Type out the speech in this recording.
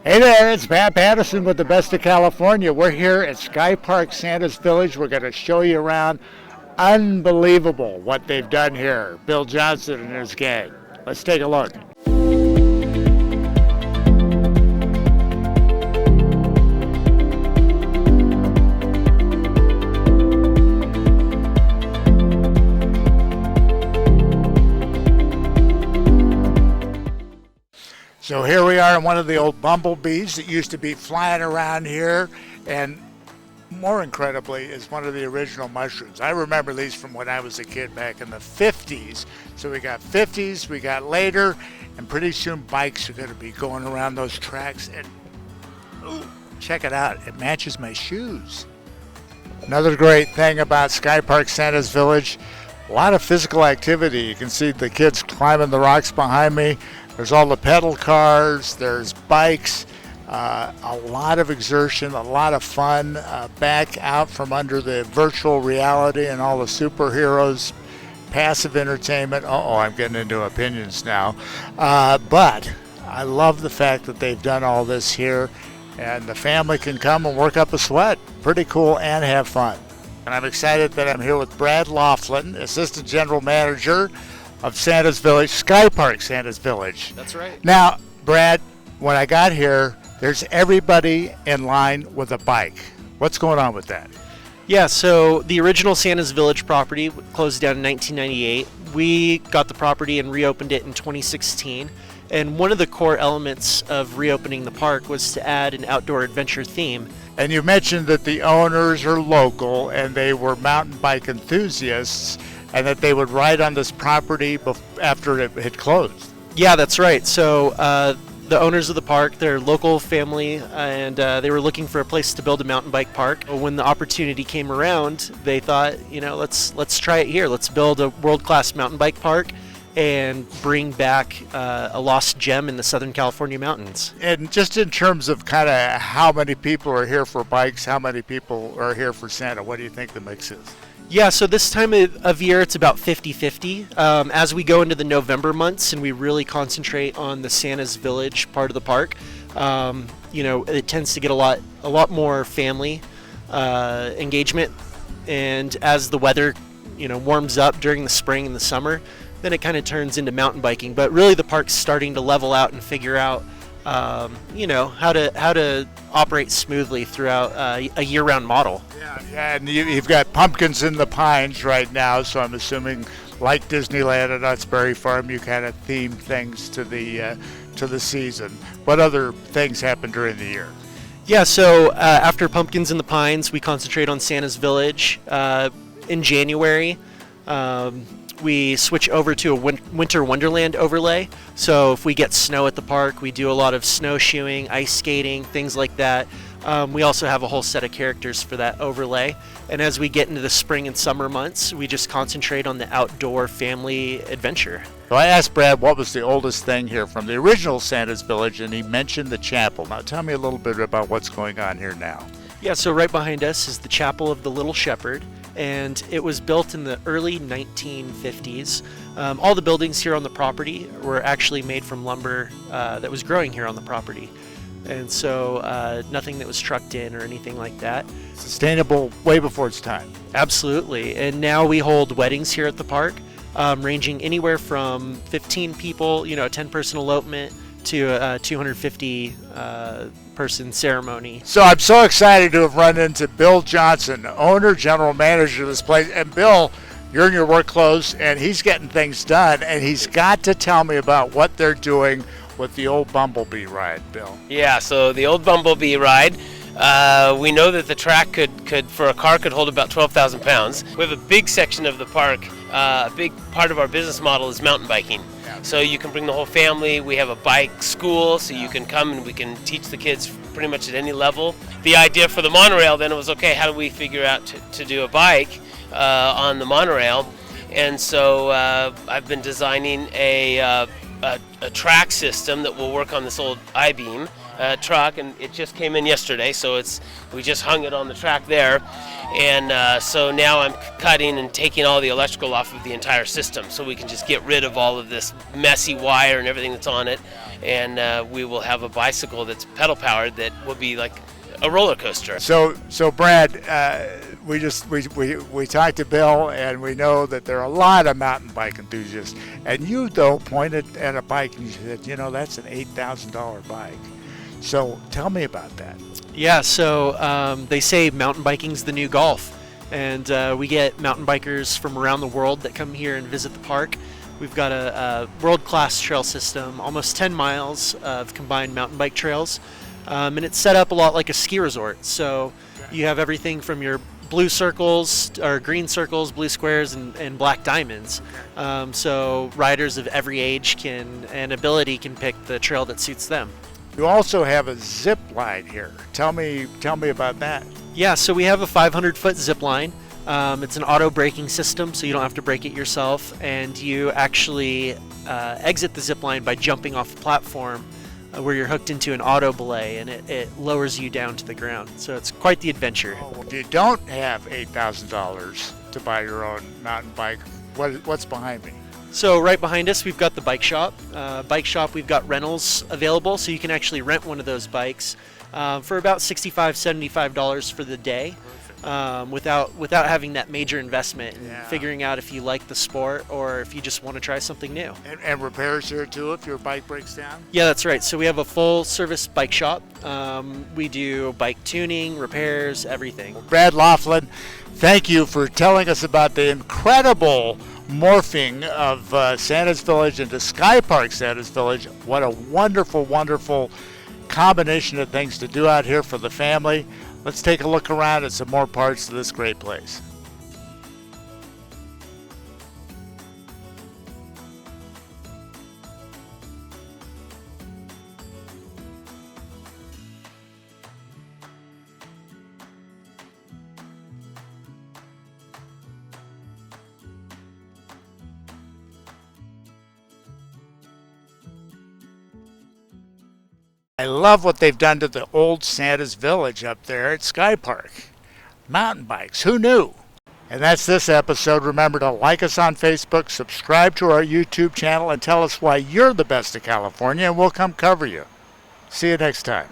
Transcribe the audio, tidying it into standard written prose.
Hey there, it's Pat Pattison with the best of California. We're here at Skypark, Santa's Village. We're going to show you around. Unbelievable what they've done here. Bill Johnson and his gang. Let's take a look. So here we are in one of the old bumblebees that used to be flying around here, and more incredibly is one of the original mushrooms. I remember these from when I was a kid back in the 50s. So we got 50s, we got later, and pretty soon bikes are going to be going around those tracks. And ooh, check it out, it matches my shoes. Another great thing about Skypark Santa's Village, a lot of physical activity. You can see the kids climbing the rocks behind me. There's all the pedal cars, there's bikes, a lot of exertion, a lot of fun, back out from under the virtual reality and all the superheroes, passive entertainment. Uh-oh, I'm getting into opinions now. But I love the fact that they've done all this here, and the family can come and work up a sweat. Pretty cool and have fun. And I'm excited that I'm here with Brad Lofland, Assistant General Manager of Santa's Village, Skypark Santa's Village. That's right. Now, Brad, when I got here, there's everybody in line with a bike. What's going on with that? Yeah, so the original Santa's Village property closed down in 1998. We got the property and reopened it in 2016. And one of the core elements of reopening the park was to add an outdoor adventure theme. And you mentioned that the owners are local and they were mountain bike enthusiasts, and that they would ride on this property after it had closed. Yeah, that's right. So the owners of the park, they're local family, and they were looking for a place to build a mountain bike park. When the opportunity came around, they thought, let's try it here. Let's build a world-class mountain bike park and bring back a lost gem in the Southern California mountains. And just in terms of kind of how many people are here for bikes, how many people are here for Santa, what do you think the mix is? Yeah, so this time of year it's about 50-50. As we go into the November months and we really concentrate on the Santa's Village part of the park, it tends to get a lot more family engagement. And as the weather, warms up during the spring and the summer, then it kind of turns into mountain biking. But really, the park's starting to level out and figure out, how to operate smoothly throughout a year-round model. Yeah, and you've got pumpkins in the pines right now, so I'm assuming, like Disneyland at Knott's Berry Farm, you kind of theme things to the season. What other things happen during the year? Yeah, so after Pumpkins in the Pines, we concentrate on Santa's Village. In January, we switch over to a winter wonderland overlay. So if we get snow at the park, we do a lot of snowshoeing, ice skating, things like that. We also have a whole set of characters for that overlay. And as we get into the spring and summer months, we just concentrate on the outdoor family adventure. So I asked Brad what was the oldest thing here from the original Santa's Village, and he mentioned the chapel. Now tell me a little bit about what's going on here now. Yeah, so right behind us is the Chapel of the Little Shepherd, and it was built in the early 1950s. All the buildings here on the property were actually made from lumber that was growing here on the property. And so nothing that was trucked in or anything like that. Sustainable way before its time. Absolutely. And now we hold weddings here at the park, ranging anywhere from 15 people, a 10-person elopement, to a 250 person ceremony. So I'm so excited to have run into Bill Johnson, owner, general manager of this place. And Bill, you're in your work clothes, and he's getting things done, and he's got to tell me about what they're doing with the old Bumblebee ride, Bill. Yeah, so the old Bumblebee ride, we know that the track could for a car could hold about 12,000 pounds. We have a big section of the park. A big part of our business model is mountain biking. So you can bring the whole family. We have a bike school, so you can come and we can teach the kids pretty much at any level. The idea for the monorail then was, okay, how do we figure out to do a bike on the monorail? And so I've been designing a track system that will work on this old I-beam. truck, and it just came in yesterday, so we just hung it on the track there. And so now I'm cutting and taking all the electrical off of the entire system so we can just get rid of all of this messy wire and everything that's on it. And we will have a bicycle that's pedal powered that will be like a roller coaster. So Brad, we talked to Bill, and we know that there are a lot of mountain bike enthusiasts. And you, though, pointed at a bike and you said, that's an $8,000 bike. So tell me about that. Yeah, so they say mountain biking's the new golf, and we get mountain bikers from around the world that come here and visit the park. We've got a world-class trail system, almost 10 miles of combined mountain bike trails, and it's set up a lot like a ski resort. So you have everything from your blue circles, or green circles, blue squares, and black diamonds. So riders of every age and ability can pick the trail that suits them. You also have a zip line here. Tell me about that. Yeah, so we have a 500-foot zip line. It's an auto braking system, so you don't have to brake it yourself, and you actually exit the zip line by jumping off the platform where you're hooked into an auto belay, and it lowers you down to the ground. So it's quite the adventure. You don't have $8,000 to buy your own mountain bike. What's behind me? So right behind us, we've got the bike shop. We've got rentals available, so you can actually rent one of those bikes for about $65, $75 for the day, without having that major investment and figuring out if you like the sport or if you just want to try something new. And repairs here too if your bike breaks down? Yeah, that's right. So we have a full service bike shop. We do bike tuning, repairs, everything. Brad Lofland, thank you for telling us about the incredible morphing of Santa's Village into Skypark Santa's Village. What a wonderful, wonderful combination of things to do out here for the family. Let's take a look around at some more parts of this great place. I love what they've done to the old Santa's Village up there at Skypark. Mountain bikes, who knew? And that's this episode. Remember to like us on Facebook, subscribe to our YouTube channel, and tell us why you're the best of California, and we'll come cover you. See you next time.